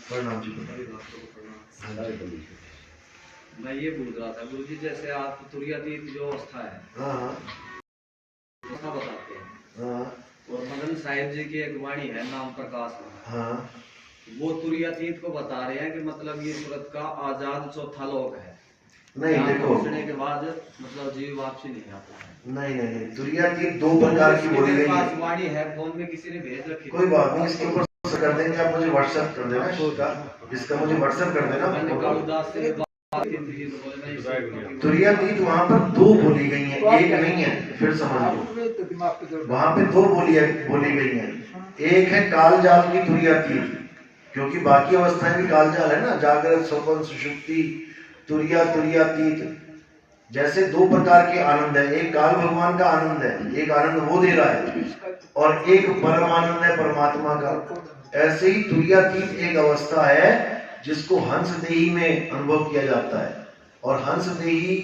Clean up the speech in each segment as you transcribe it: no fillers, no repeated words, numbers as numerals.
प्रणाम जी। मैं ये पूछ रहा था गुरु जी, जैसे आप तुरीयातीत जो अवस्था है उसका बताते हैं, और मदन साहिब जी की एक वाणी है नाम प्रकाश में, वो तुरीयातीत को बता रहे हैं कि मतलब ये सूरत का आजाद चौथा लोक है। नहीं देखो, पहुंचने के बाद मतलब जीव वापसी नहीं आता है। नहीं तुरीयातीत दो प्रकार की बोली गई है। वाणी है, फोन में किसी ने भेज रखी, कोई बात नहीं, इसके ऊपर कर देंगे, आप मुझे व्हाट्सएप कर देना, इसका मुझे व्हाट्सएप कर देना। तुरीयातीत वहाँ पर दो बोली गई है, एक नहीं है, फिर समझ लो। वहाँ पे दो बोली गई है। एक है काल जाल की तुरीयातीत, क्योंकि बाकी अवस्थाएं भी काल जाल है ना, जागृत स्वप्न सुषुप्ति तुरीयातीत। जैसे दो प्रकार के आनंद है, एक काल भगवान का आनंद है, एक आनंद वो दे रहा है, और एक परम आनंद है परमात्मा का। ऐसे ही तुरीयातीत एक अवस्था है जिसको हंस देही में अनुभव किया जाता है, और हंस देही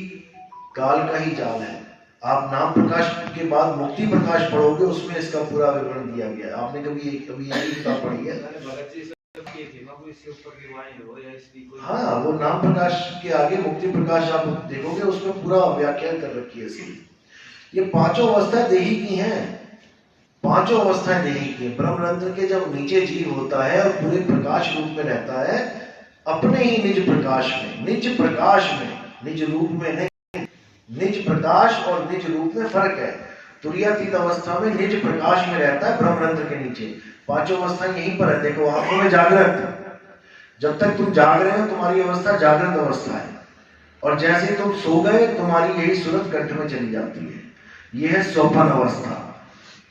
काल का ही जाल है। आप नाम प्रकाश के बाद मुक्ति प्रकाश पढ़ोगे, उसमें इसका पूरा विवरण दिया गया है। आपने कभी यही किताब पढ़ी है? हाँ, वो नाम प्रकाश के आगे मुक्ति प्रकाश आप देखोगे, उसमें पूरा व्याख्या कर रखी है इसकी। ये पांचों अवस्थाएं देही की हैं, पांचों अवस्थाएं देही की। ब्रह्मरंध्र के जब नीचे जीव होता है और पूरे प्रकाश रूप में रहता है, अपने ही निज प्रकाश में, निज प्रकाश में, निज रूप में नहीं। निज प्रकाश और निज रूप में फर्क है। तुरीयातीत अवस्था में निज प्रकाश में रहता है ब्रह्मरंध्र के नीचे। पांचों अवस्थाएं यहीं पर है। देखो, आंखों में जागृत, जब तक तुम जाग रहे हो तुम्हारी अवस्था जागृत अवस्था है, और जैसे तुम सो गए तुम्हारी यही सूरत कंठ में चली जाती है। यह है स्वप्न अवस्था।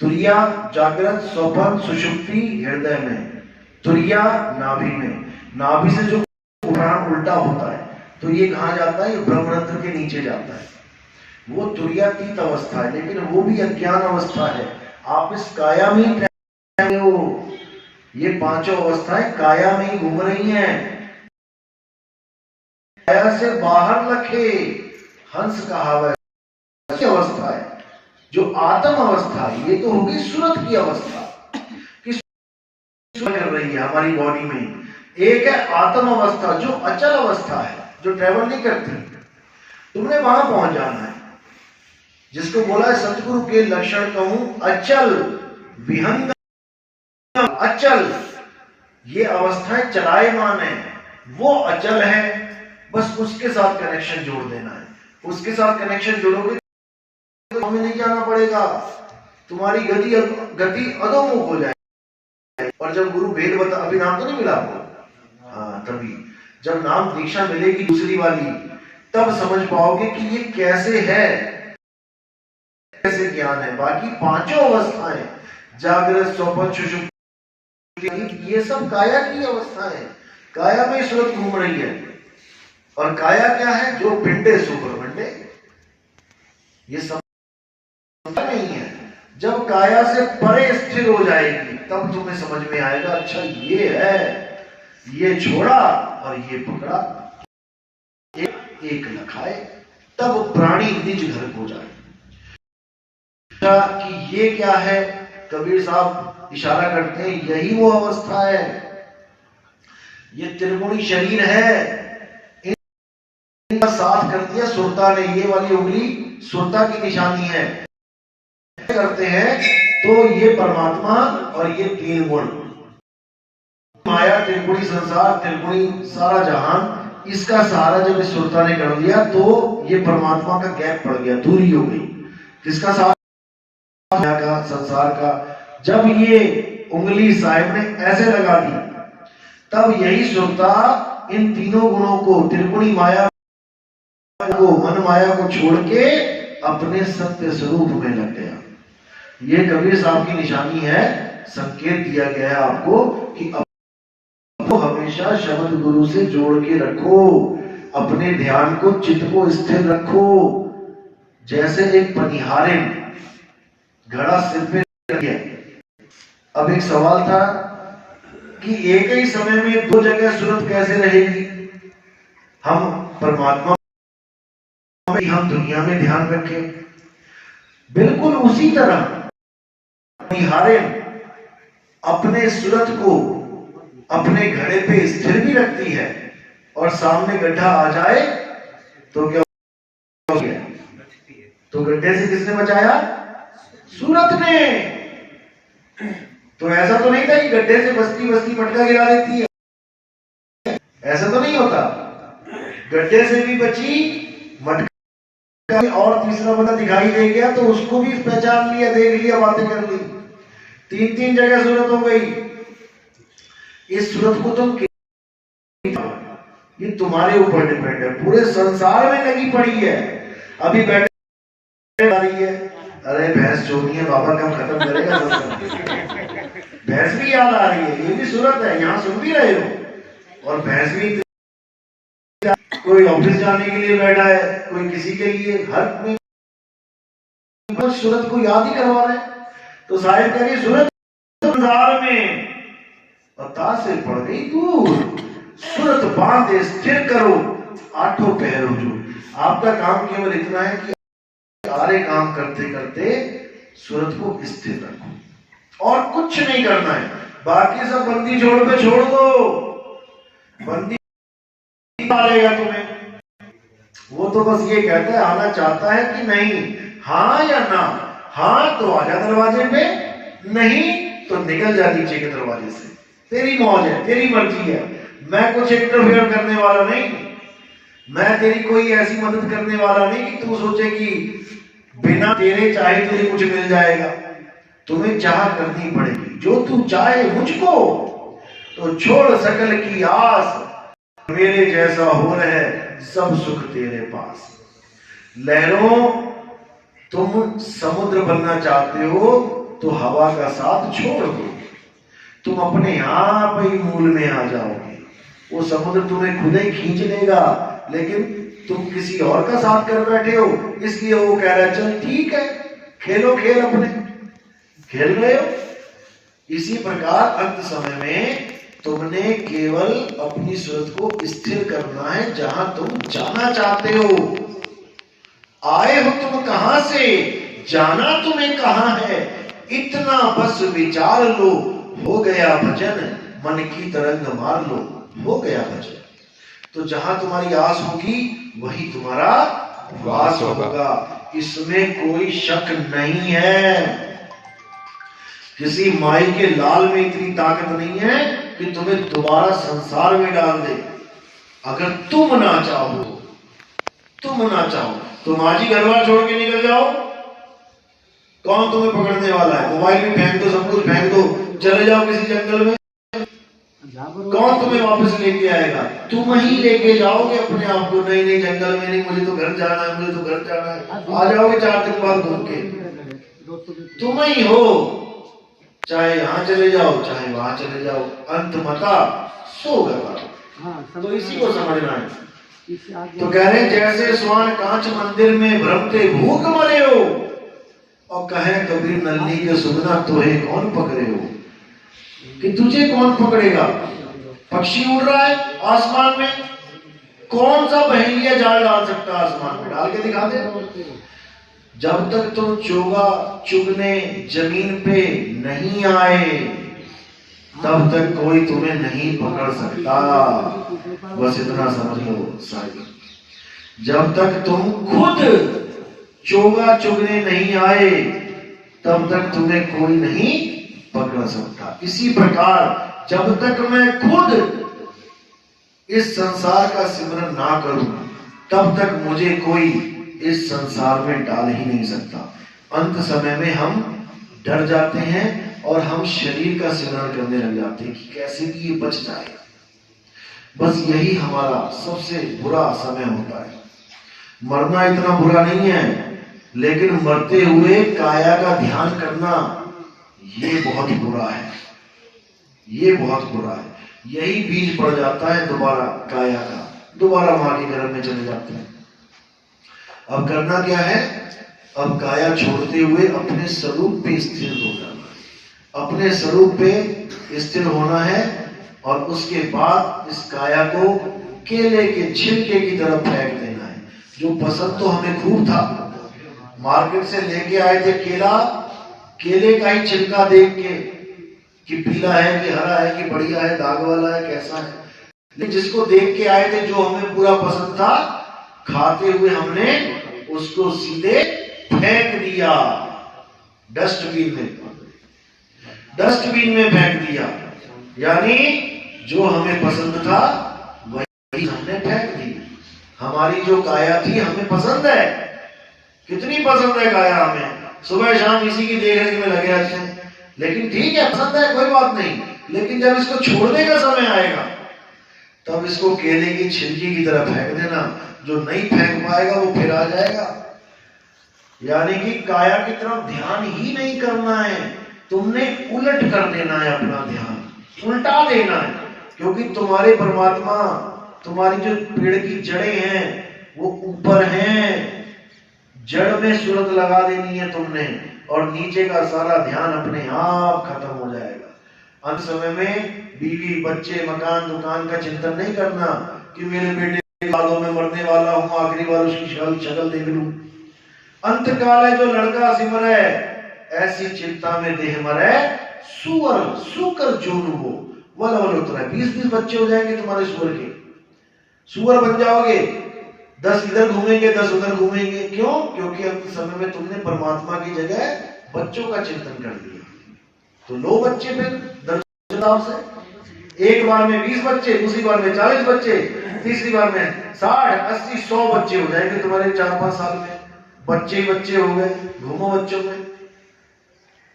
तुरिया जागृत, स्वप्न सुषुप्ति हृदय में, तुरिया नाभि में। नाभि से जो प्राण उल्टा होता है तो ये कहां जाता है? ये ब्रह्मरंध्र के नीचे जाता है। वो तुरीयातीत अवस्था है, लेकिन वो भी अज्ञान अवस्था है। आप इस काया में ही हो, ये पांचों अवस्थाएं काया में ही घूम रही हैं। काया से बाहर लखे हंस कहावत अवस्था है। जो आत्म अवस्था है, ये तो होगी सूरत की अवस्था, किस कर रही है हमारी बॉडी में। एक है आत्म अवस्था जो अचल अवस्था है, जो ट्रेवल नहीं करती। तुमने वहां पहुंच जाना है, जिसको बोला है सतगुरु के लक्षण कहूं अचल विहंग। अचल, ये अवस्थाएं चलायमान है, वो अचल है। बस उसके साथ कनेक्शन जोड़ देना है। उसके साथ कनेक्शन जोड़ोगे तो हमें नहीं जाना पड़ेगा, तुम्हारी गति अधोमुख हो जाएगी। और जब गुरु भेद बता, अभी नाम तो नहीं मिला आपको, हाँ, तभी जब नाम दीक्षा मिलेगी दूसरी वाली, तब समझ पाओगे कि ये कैसे है, कैसे ज्ञान है। बाकी पांचों अवस्थाएं जागृत स्वप्न सुषुप्ति ये सब काया की अवस्था है। काया में सूरत घूम रही है। और काया क्या है? जो पिंडे सुब्रमण्डे, ये सब नहीं है। जब काया से परे स्थिर हो जाएगी तब तुम्हें समझ में आएगा, अच्छा ये है, ये छोड़ा और ये पकड़ा, एक लखाए। तब प्राणी निज घर को जाए कि ये क्या है। कबीर साहब इशारा करते हैं, यही वो अवस्था है। ये त्रिगुणी शरीर है, इनका साथ कर दिया सुरता ने। ये वाली उंगली सुरता की निशानी है। करते हैं तो ये परमात्मा और ये तीन गुण, माया, त्रिगुणी संसार, त्रिगुणी सारा जहान, इसका सहारा जब इस सुरता ने कर दिया तो ये परमात्मा का गैप पड़ गया, दूरी हो गई। किसका सहारा? का, संसार का। जब ये उंगली साहिब ने ऐसे लगा दी, तब यही सुरता इन तीनों गुणों को, त्रिगुणी माया को, मन माया को छोड़ के अपने सत्य स्वरूप में लग गया। ये कबीर साहब की निशानी है। संकेत दिया गया है आपको कि अब हमेशा शब्द गुरु से जोड़ के रखो, अपने ध्यान को, चित्त को स्थिर रखो। जैसे एक पनिहारिन घड़ा सिर पे रख गया। अब एक सवाल था कि एक ही समय में दो जगह सूरत कैसे रहेगी? हम परमात्मा में, हम दुनिया में ध्यान रखें। बिल्कुल उसी तरह निहारे अपने सूरत को अपने घड़े पे स्थिर भी रखती है और सामने गड्ढा आ जाए तो क्या हो गया? तो गड्ढे से किसने बचाया? सूरत ने। तो ऐसा तो नहीं था कि गड्ढे से बस्ती बस्ती मटका गिरा देती है, ऐसा तो नहीं होता। गड्ढे से भी बची, मटका और तीसरा बंदा दिखाई दे गया तो उसको भी पहचान लिया, देख लिया, बातें कर ली, तीन तीन जगह सूरत हो गई। इस सूरत को तुम, ये तुम्हारे ऊपर डिपेंड है, पूरे संसार में लगी पड़ी है। अभी बैठे आ रही है, अरे भैंस चोरी है बाबा, कब खत्म करेगा? भैंस भी याद आ रही है, ये भी सूरत है, यहाँ सुन भी रहे हो। और भैंस भी, कोई ऑफिस जाने के लिए बैठा है, कोई किसी के लिए, हर में सूरत को याद ही करवा रहे हैं। तो साहिब कह रही सूरत संसार में पता से पड़ गई दूर, सूरत बांधे स्थिर करो, आठों पहरों जो। आपका काम केवल इतना है कि सारे काम करते करते सूरत को स्थिर रखो और कुछ नहीं करना है। बाकी सब बंदी जोड़ पे छोड़ दो, बंदी मारेगा तुम्हें। वो तो बस ये कहता है आना चाहता है कि नहीं, हाँ या ना। हाँ तो आजा दरवाजे पे, नहीं तो निकल जा नीचे के दरवाजे से। तेरी मौज है, तेरी मर्जी है, मैं कुछ इंटरफेयर करने वाला नहीं। मैं तेरी कोई ऐसी मदद करने वाला नहीं कि तू सोचे कि बिना तेरे चाहे तुझे कुछ मिल जाएगा। तुम्हें चाह करनी पड़ेगी, जो तू चाहे मुझको, तो छोड़ सकल की आस, मेरे जैसा हो रहे सब सुख तेरे पास। लहरों, तुम समुद्र बनना चाहते हो तो हवा का साथ छोड़ दो, तुम अपने आप ही मूल में आ जाओगे। वो समुद्र तुम्हें खुद ही खींच लेगा, लेकिन तुम किसी और का साथ कर बैठे हो, इसलिए वो कह रहा है चल ठीक है, खेलो खेल, अपने खेल रहे हो। इसी प्रकार अंत समय में तुमने केवल अपनी सूरत को स्थिर करना है जहां तुम जाना चाहते हो। आए हो तुम कहां से, जाना तुम्हें कहां है, इतना बस विचार लो, हो गया भजन, मन की तरंग मार लो, हो गया भजन। तो जहां तुम्हारी आस होगी वही तुम्हारा वास होगा, इसमें कोई शक नहीं है। किसी माई के लाल में इतनी ताकत नहीं है कि तुम्हें दोबारा संसार में डाल दे, अगर तुम ना चाहो। तुम ना चाहो तो माजी घरवार छोड़ के निकल जाओ, कौन तुम्हें पकड़ने वाला है? मोबाइल भी फेंक दो, सब कुछ फेंक दो, चले जाओ किसी जंगल में, कौन तुम्हें वापस लेके आएगा? तुम ही लेके जाओगे अपने आप को। नहीं नहीं जंगल में नहीं, मुझे तो घर जाना है, मुझे तो घर जाना है। आ जाओगे 4 दिन बाद घूम के, तुम ही हो। चाहे यहाँ चले जाओ चाहे वहां चले जाओ, अंत मता सो गया। तो इसी को समझना है। तो कह रहे जैसे स्वान कांच मंदिर में भ्रमते भूख मरे हो, और कहे कबीर नल्ली के सुगना तोहे कौन पकड़े हो, कि तुझे कौन पकड़ेगा? पक्षी उड़ रहा है आसमान में, कौन सा बहेलिया जाल डाल सकता है आसमान में? डाल के दिखा दे। जब तक तुम चोगा चुगने जमीन पे नहीं आए, तब तक कोई तुम्हें नहीं पकड़ सकता। बस इतना समझ लो साहिब, जब तक तुम खुद चोगा चुगने नहीं आए, तब तक तुम्हें कोई नहीं पकड़ सकता। इसी प्रकार जब तक मैं खुद इस संसार का सिमरन ना करूं, तब तक मुझे कोई इस संसार में डाल ही नहीं सकता। अंत समय में हम डर जाते हैं और हम शरीर का सिमरन करने लग जाते हैं कि कैसे भी ये बच जाएगा। बस यही हमारा सबसे बुरा समय होता है। मरना इतना बुरा नहीं है, लेकिन मरते हुए काया का ध्यान करना ये बहुत बुरा है, ये बहुत बुरा है। यही बीज पड़ जाता है दोबारा काया का, दोबारा मां के गर्भ में चले जाते हैं। अब करना क्या है? अब काया छोड़ते हुए अपने स्वरूप पे स्थिर हो जाना है, अपने स्वरूप पे स्थिर होना है। और उसके बाद इस काया को केले के छिलके की तरफ फेंक देना है। जो पसंद तो हमें खूब था, मार्केट से लेके आए थे केला, केले का ही छिलका देख के कि पीला है कि हरा है कि बढ़िया है दाग वाला है कैसा है, लेकिन जिसको देख के आए थे जो हमें पूरा पसंद था, खाते हुए हमने उसको सीधे फेंक दिया डस्टबिन में फेंक दिया। यानी जो हमें पसंद था वही हमने फेंक दी। हमारी जो काया थी हमें पसंद है, कितनी पसंद है काया हमें, सुबह शाम इसी की देखरेख में लगे रहते हैं, लेकिन ठीक है पसंद है कोई बात नहीं, लेकिन जब इसको छोड़ने का समय आएगा तब इसको केले की छिलकी की तरह फेंक देना, जो नहीं फेंक पाएगा वो फिर आ जाएगा। यानी कि काया की तरफ ध्यान ही नहीं करना है, तुमने उलट कर देना है, अपना ध्यान उल्टा देना है, क्योंकि तुम्हारे परमात्मा, तुम्हारी जो पेड़ की जड़ें हैं वो ऊपर हैं, जड़ में सूरत लगा देनी है तुमने, और नीचे का सारा ध्यान अपने आप खत्म हो जाएगा। अंत समय में बीवी बच्चे मकान दुकान का चिंतन नहीं करना कि मेरे बेटे बालों में मरने वाला हूं, आखिरी बार उसकी शक्ल देख लूं। अंत काल है जो लड़का सिमरे, ऐसी चिंता में देह मरे, सुअर सुकर जोनु वो वल वल उतरा। 20-20 बच्चे हो जाएंगे तुम्हारे सुअर के, सुअर बन जाओगे, 10 इधर घूमेंगे 10 उधर घूमेंगे। क्यों? क्योंकि अंत समय में तुमने परमात्मा की जगह बच्चों का चिंतन कर दिया। तो लो बच्चे फिर दर्जनों से, एक बार में 20 बच्चे, दूसरी बार में 40 बच्चे, तीसरी बार में 60, 80, 100 बच्चे हो जाएंगे तुम्हारे 4-5 साल में। बच्चे ही बच्चे हो गए, घूमो बच्चों में।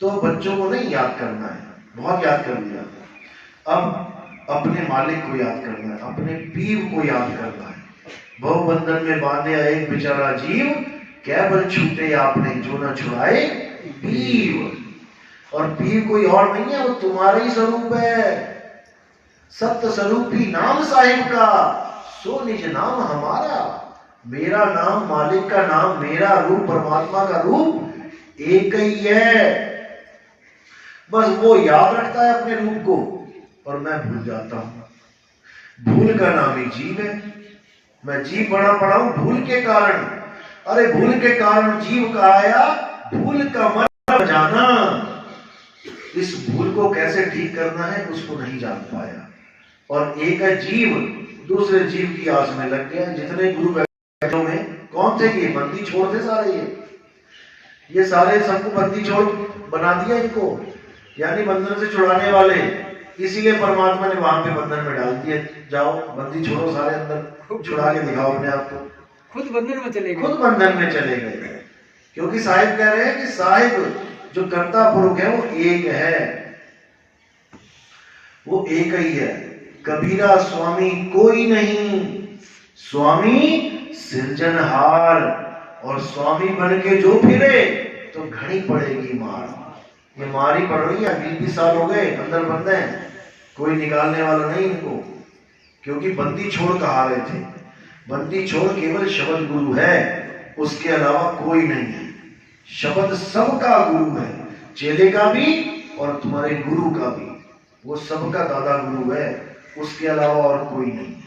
तो बच्चों को नहीं याद करना है, बहुत याद कर लिया, अब अपने मालिक को याद करना है, अपने पीर को याद करना है। बहु बंधन में बांधे एक बेचारा जीव, केवल छूटे आपने जो न छुड़ाए पीर। और पीर कोई और नहीं है, वो तुम्हारा ही स्वरूप है। सत्य स्वरूपी नाम साहिब का, सो निज नाम हमारा। मेरा नाम, मालिक का नाम, मेरा रूप, परमात्मा का रूप एक ही है। बस वो याद रखता है अपने रूप को और मैं भूल जाता हूं। भूल का नाम ही जीव है। मैं जीव बना पड़ा हूं भूल के कारण। अरे भूल के कारण जीव का आया, भूल का मर जाना। इस भूल को कैसे ठीक करना है उसको नहीं जान पाया, और एक है जीव दूसरे जीव की आस में लग गया। जितने गुरु बैठों में कौन थे ये? बंदी छोड़ थे सारे, ये सारे सबको बंदी छोड़ बना दिया इनको, यानी बंधन से छुड़ाने वाले। इसीलिए परमात्मा ने वहां पे बंधन में डाल दिया, जाओ बंदी छोड़ो सारे अंदर, छुड़ा के दिखाओ अपने आप को। खुद बंधन में चले गए, खुद बंधन में चले गए, क्योंकि साहिब कह रहे हैं कि साहिब जो कर्ता पुरुष है वो एक है, वो एक ही है। कबीरा स्वामी कोई नहीं, स्वामी सृजनहार। और स्वामी बन के जो फिरे तो घड़ी पड़ेगी मार। ये मारी पड़ रही है, 20 साल हो गए अंदर बंद हैं, कोई निकालने वाला नहीं इनको, क्योंकि बंदी छोड़ कहा रहे थे। बंदी छोड़ केवल शब्द गुरु है, उसके अलावा कोई नहीं है। शब्द सबका गुरु है, चेले का भी और तुम्हारे गुरु का भी। वो सबका दादा गुरु है, उसके अलावा और कोई नहीं है।